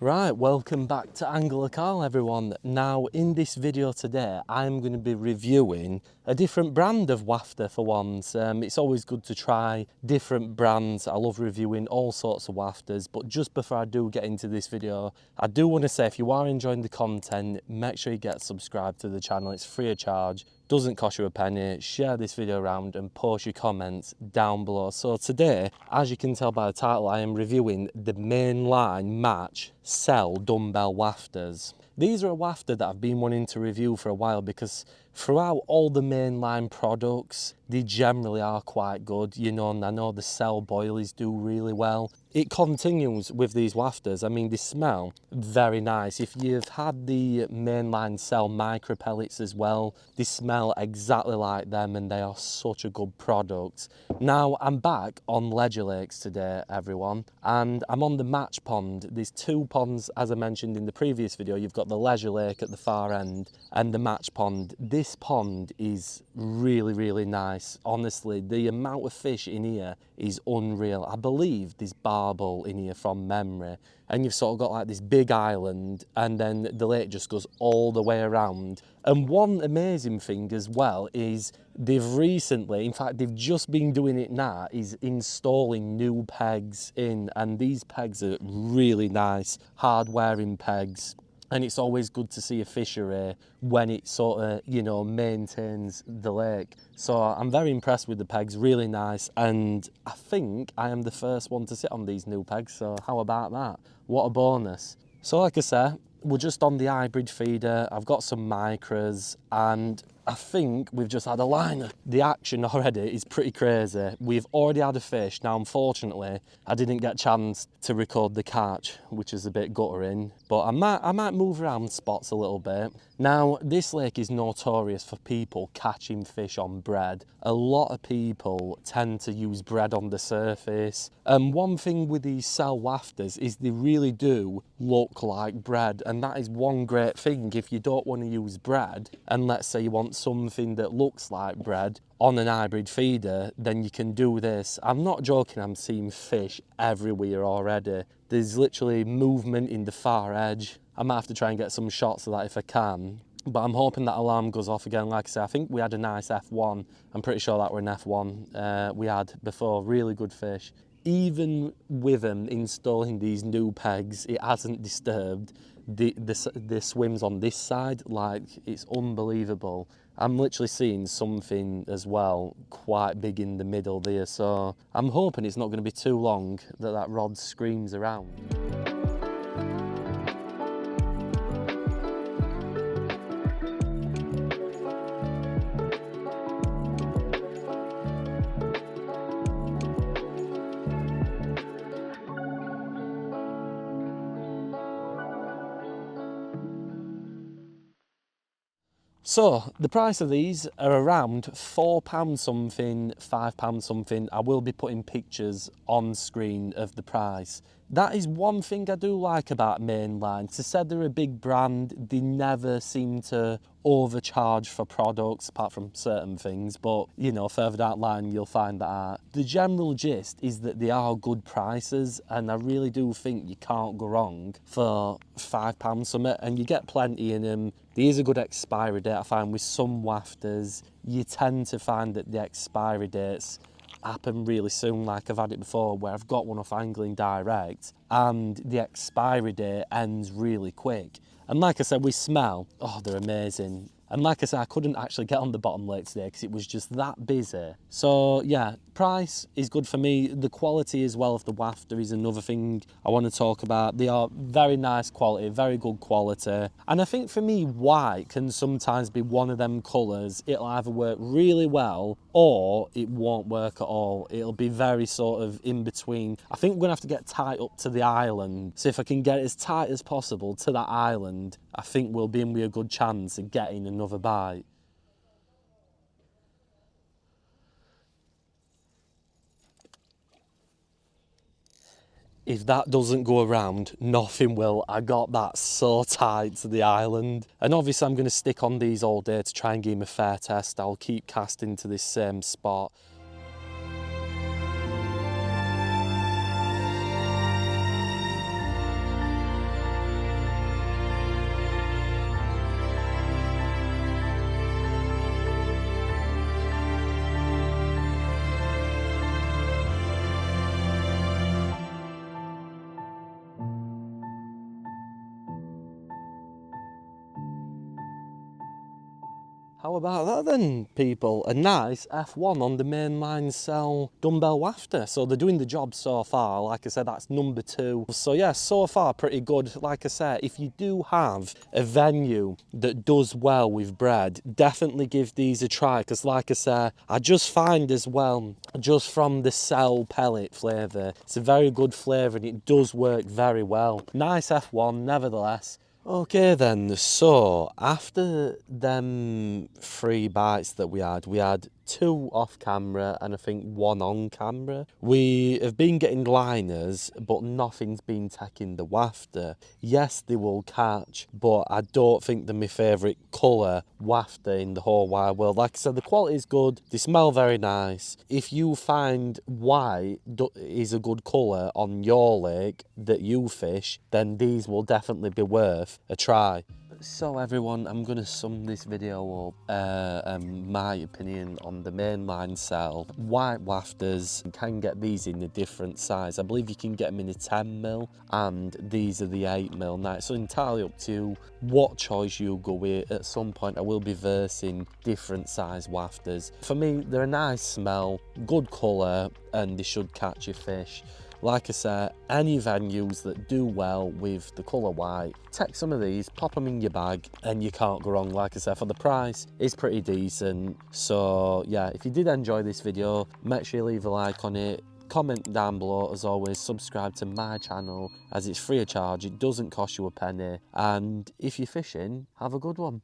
Right, welcome back to Angler Carl everyone. Now in this video today I'm going to be reviewing a different brand of wafter for once. It's always good to try different brands. I love reviewing all sorts of wafters, but just before I do get into this video, I do want to say if you are enjoying the content, make sure you get subscribed to the channel. It's free of charge, doesn't cost you a penny. Share this video around and post your comments down below. So today, as you can tell by the title, I am reviewing the Mainline Match Cell Dumbell Wafters. These are a wafter that I've been wanting to review for a while because throughout all the Mainline products, they generally are quite good, you know, and I know the cell boilies do really well. It continues with these wafters. I mean, they smell very nice. If you've had the Mainline cell micro pellets as well, they smell exactly like them and they are such a good product. Now, I'm back on Ledger Lakes today, everyone, and I'm on the Match Pond. There's two ponds, as I mentioned in the previous video. You've got the Leisure Lake at the far end and the Match Pond. This pond is really, really nice. Honestly, the amount of fish in here is unreal. I believe there's barbel in here from memory, and you've sort of got like this big island and then the lake just goes all the way around. And one amazing thing as well is they've recently, in fact they've just been doing it now, is installing new pegs in, and these pegs are really nice hard wearing pegs. And it's always good to see a fishery when it sort of, you know, maintains the lake. So I'm very impressed with the pegs, really nice. And I think I am the first one to sit on these new pegs. So how about that? What a bonus. So like I said, we're just on the hybrid feeder. I've got some micros and I think we've just had a liner. The action already is pretty crazy. We've already had a fish. Now, unfortunately, I didn't get a chance to record the catch, which is a bit guttering, but I might move around spots a little bit. Now, this lake is notorious for people catching fish on bread. A lot of people tend to use bread on the surface. And one thing with these cell wafters is they really do look like bread. And that is one great thing. If you don't want to use bread, and let's say you want something that looks like bread on an hybrid feeder, then you can do this. I'm not joking, I'm seeing fish everywhere already. There's literally movement in the far edge. I might have to try and get some shots of that if I can. But I'm hoping that alarm goes off again. Like I said, I think we had a nice F1. I'm pretty sure that were an F1 we had before. Really good fish. Even with them installing these new pegs, it hasn't disturbed the swims on this side. Like, it's unbelievable. I'm literally seeing something as well quite big in the middle there, so I'm hoping it's not going to be too long that rod screams around. So the price of these are around £4 something, £5 something. I will be putting pictures on screen of the price. That is one thing I do like about Mainline. To say they're a big brand, they never seem to overcharge for products, apart from certain things, but you know, further down the line you'll find that out. The general gist is that they are good prices, and I really do think you can't go wrong for £5 something, and you get plenty in them. There is a good expiry date. I find with some wafters you tend to find that the expiry dates happen really soon. Like I've had it before where I've got one off Angling Direct and the expiry date ends really quick. And like I said, we smell, oh, they're amazing. And like I said, I couldn't actually get on the bottom lake today because it was just that busy. So yeah, price is good for me. The quality as well of the wafter is another thing I want to talk about. They are very nice quality, very good quality. And I think for me, white can sometimes be one of them colours. It'll either work really well or it won't work at all. It'll be very sort of in between. I think we're gonna have to get tight up to the island. So if I can get it as tight as possible to that island, I think we'll be in with a good chance of getting another bite. If that doesn't go around, nothing will. I got that so tight to the island. And obviously I'm going to stick on these all day to try and give him a fair test. I'll keep casting to this same spot. How about that then, people? A nice F1 on the Mainline cell Dumbell Wafter. So they're doing the job so far. Like I said, that's number 2. So yeah, so far pretty good. Like I said, if you do have a venue that does well with bread, definitely give these a try. Because like I said, I just find as well, just from the cell pellet flavour, it's a very good flavour and it does work very well. Nice F1 nevertheless. Okay then, so after them 3 bites that we had 2 off camera and I think 1 on camera. We have been getting liners, but nothing's been taking the wafter. Yes, they will catch, but I don't think they're my favourite colour wafter in the whole wide world. Like I said, the quality is good, they smell very nice. If you find white is a good colour on your lake that you fish, then these will definitely be worth a try. So everyone, I'm going to sum this video up, my opinion on the Mainline cell. White wafters, you can get these in a different size. I believe you can get them in a 10mm and these are the 8mm. Now it's entirely up to what choice you go with. At some point I will be versing different size wafters. For me, they're a nice smell, good colour, and they should catch your fish. Like I said, any venues that do well with the colour white, take some of these, pop them in your bag, and you can't go wrong. Like I said, for the price, it's pretty decent. So yeah, if you did enjoy this video, make sure you leave a like on it. Comment down below, as always, subscribe to my channel as it's free of charge, it doesn't cost you a penny, and if you're fishing, have a good one.